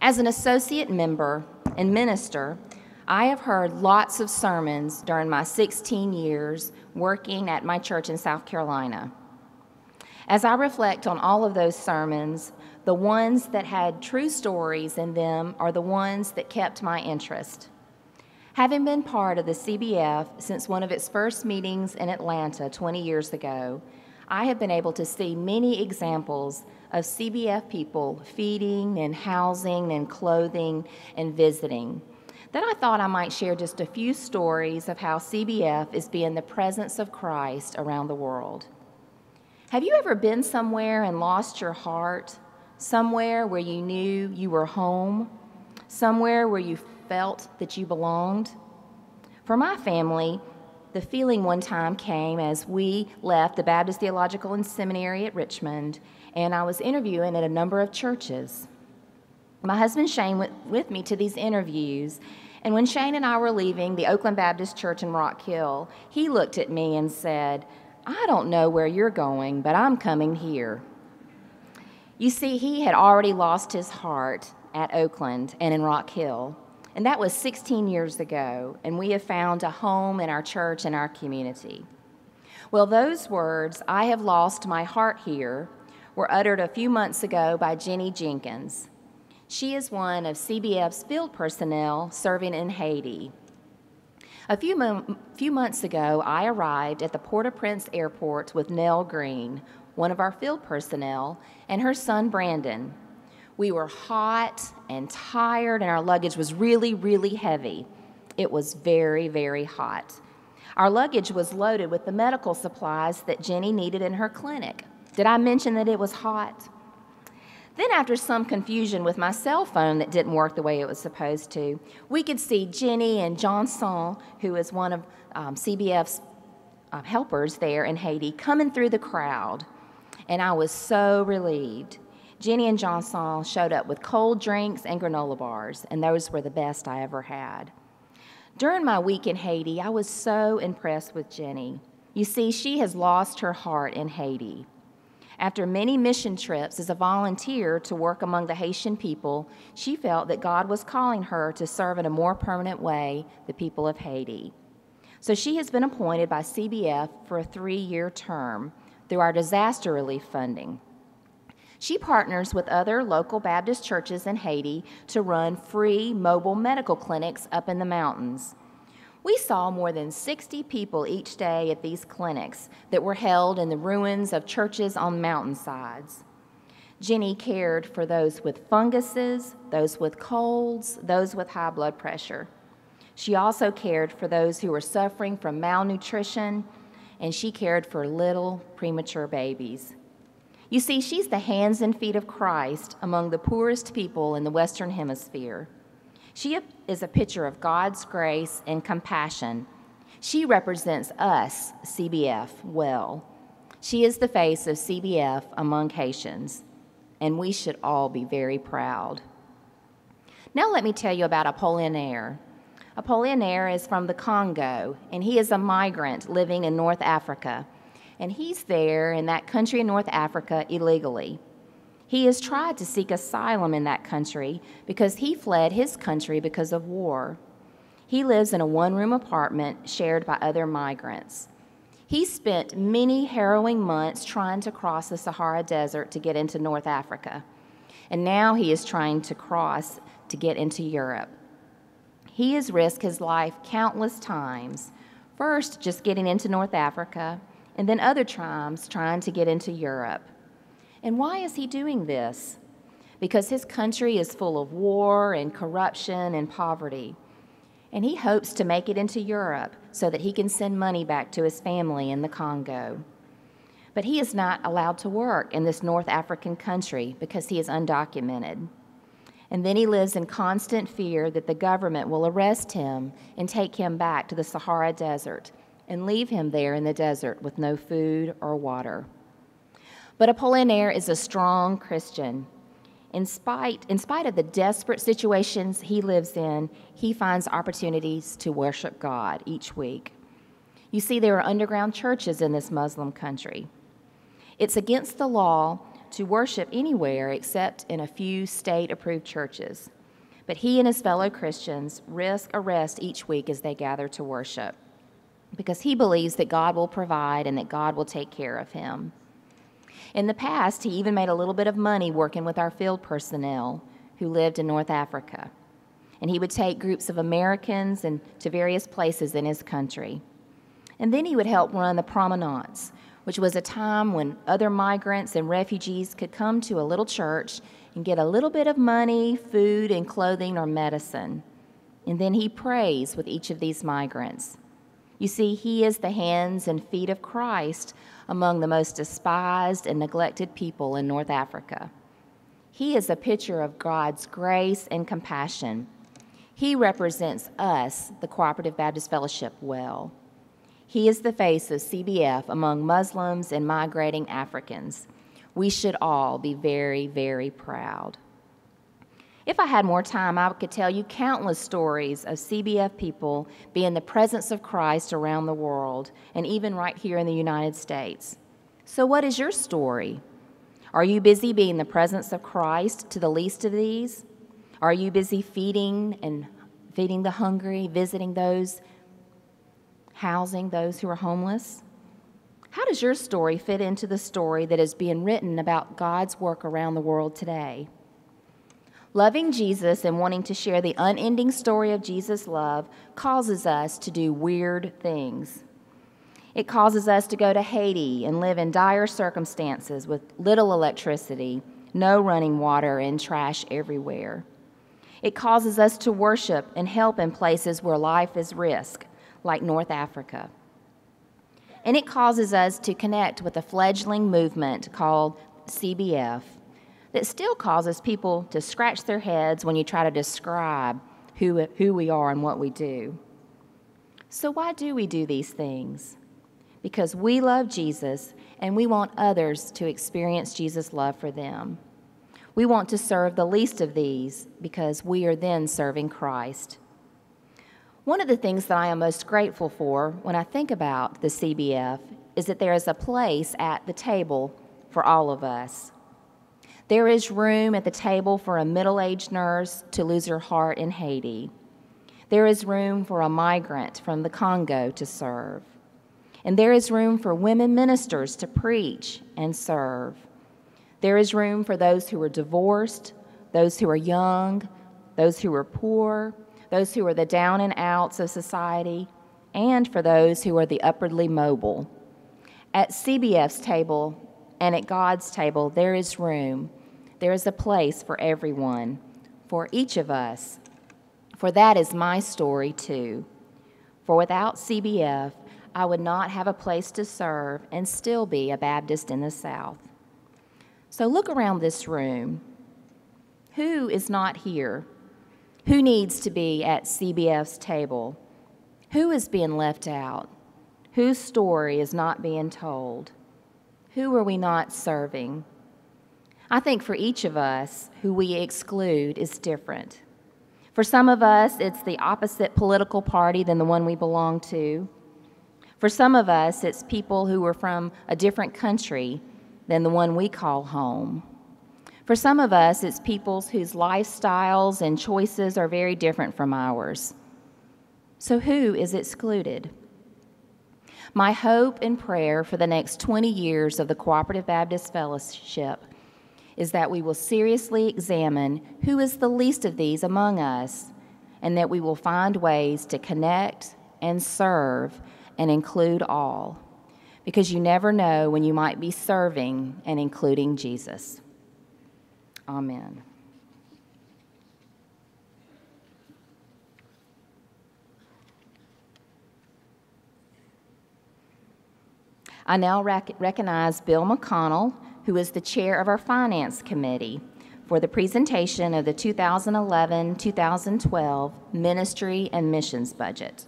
As an associate member and minister, I have heard lots of sermons during my 16 years working at my church in South Carolina. As I reflect on all of those sermons, the ones that had true stories in them are the ones that kept my interest. Having been part of the CBF since one of its first meetings in Atlanta 20 years ago, I have been able to see many examples of CBF people feeding and housing and clothing and visiting. Then I thought I might share just a few stories of how CBF is being the presence of Christ around the world. Have you ever been somewhere and lost your heart? Somewhere where you knew you were home? Somewhere where you felt that you belonged? For my family, the feeling one time came as we left the Baptist Theological and Seminary at Richmond, and I was interviewing at a number of churches. My husband Shane went with me to these interviews, and when Shane and I were leaving the Oakland Baptist Church in Rock Hill, he looked at me and said, "I don't know where you're going, but I'm coming here." You see, he had already lost his heart at Oakland and in Rock Hill, and that was 16 years ago, and we have found a home in our church and our community. Well, those words, "I have lost my heart here," were uttered a few months ago by Jenny Jenkins. She is one of CBF's field personnel serving in Haiti. A few months ago, I arrived at the Port-au-Prince airport with Nell Green, one of our field personnel, and her son Brandon. We were hot and tired, and our luggage was really, really heavy. It was very, very hot. Our luggage was loaded with the medical supplies that Jenny needed in her clinic. Did I mention that it was hot? Then, after some confusion with my cell phone that didn't work the way it was supposed to, we could see Jenny and Johnson, who is one of CBF's helpers there in Haiti, coming through the crowd, and I was so relieved. Jenny and Johnson showed up with cold drinks and granola bars, and those were the best I ever had. During my week in Haiti, I was so impressed with Jenny. You see, she has lost her heart in Haiti. After many mission trips as a volunteer to work among the Haitian people, she felt that God was calling her to serve in a more permanent way the people of Haiti. So she has been appointed by CBF for a 3-year term through our disaster relief funding. She partners with other local Baptist churches in Haiti to run free mobile medical clinics up in the mountains. We saw more than 60 people each day at these clinics that were held in the ruins of churches on mountainsides. Jenny cared for those with funguses, those with colds, those with high blood pressure. She also cared for those who were suffering from malnutrition, and she cared for little premature babies. You see, she's the hands and feet of Christ among the poorest people in the Western Hemisphere. She is a picture of God's grace and compassion. She represents us, CBF, well. She is the face of CBF among Haitians, and we should all be very proud. Now let me tell you about Apollinaire. Apollinaire is from the Congo, and he is a migrant living in North Africa, and he's there in that country in North Africa illegally. He has tried to seek asylum in that country because he fled his country because of war. He lives in a one-room apartment shared by other migrants. He spent many harrowing months trying to cross the Sahara Desert to get into North Africa, and now he is trying to cross to get into Europe. He has risked his life countless times, first just getting into North Africa, and then other times trying to get into Europe. And why is he doing this? Because his country is full of war and corruption and poverty. And he hopes to make it into Europe so that he can send money back to his family in the Congo. But he is not allowed to work in this North African country because he is undocumented. And then he lives in constant fear that the government will arrest him and take him back to the Sahara Desert and leave him there in the desert with no food or water. But Apollinaire is a strong Christian. In spite of the desperate situations he lives in, he finds opportunities to worship God each week. You see, there are underground churches in this Muslim country. It's against the law to worship anywhere except in a few state-approved churches. But he and his fellow Christians risk arrest each week as they gather to worship, because he believes that God will provide and that God will take care of him. In the past, he even made a little bit of money working with our field personnel who lived in North Africa. And he would take groups of Americans to various places in his country. And then he would help run the promenades, which was a time when other migrants and refugees could come to a little church and get a little bit of money, food, and clothing or medicine. And then he prays with each of these migrants. You see, he is the hands and feet of Christ among the most despised and neglected people in North Africa. He is a picture of God's grace and compassion. He represents us, the Cooperative Baptist Fellowship, well. He is the face of CBF among Muslims and migrating Africans. We should all be very, very proud. If I had more time, I could tell you countless stories of CBF people being the presence of Christ around the world, and even right here in the United States. So what is your story? Are you busy being the presence of Christ to the least of these? Are you busy feeding the hungry, visiting those, housing those who are homeless? How does your story fit into the story that is being written about God's work around the world today? Loving Jesus and wanting to share the unending story of Jesus' love causes us to do weird things. It causes us to go to Haiti and live in dire circumstances with little electricity, no running water, and trash everywhere. It causes us to worship and help in places where life is risk, like North Africa. And it causes us to connect with a fledgling movement called CBF that still causes people to scratch their heads when you try to describe who we are and what we do. So why do we do these things? Because we love Jesus and we want others to experience Jesus' love for them. We want to serve the least of these because we are then serving Christ. One of the things that I am most grateful for when I think about the CBF is that there is a place at the table for all of us. There is room at the table for a middle-aged nurse to lose her heart in Haiti. There is room for a migrant from the Congo to serve. And there is room for women ministers to preach and serve. There is room for those who are divorced, those who are young, those who are poor, those who are the down and outs of society, and for those who are the upwardly mobile. At CBF's table and at God's table, there is room. There is a place for everyone, for each of us. For that is my story too. For without CBF, I would not have a place to serve and still be a Baptist in the South. So look around this room. Who is not here? Who needs to be at CBF's table? Who is being left out? Whose story is not being told? Who are we not serving? I think for each of us, who we exclude is different. For some of us, it's the opposite political party than the one we belong to. For some of us, it's people who are from a different country than the one we call home. For some of us, it's people whose lifestyles and choices are very different from ours. So who is excluded? My hope and prayer for the next 20 years of the Cooperative Baptist Fellowship is that we will seriously examine who is the least of these among us, and that we will find ways to connect and serve and include all, because you never know when you might be serving and including Jesus. Amen. I now recognize Bill McConnell, who is the chair of our Finance Committee, for the presentation of the 2011-2012 Ministry and Missions Budget.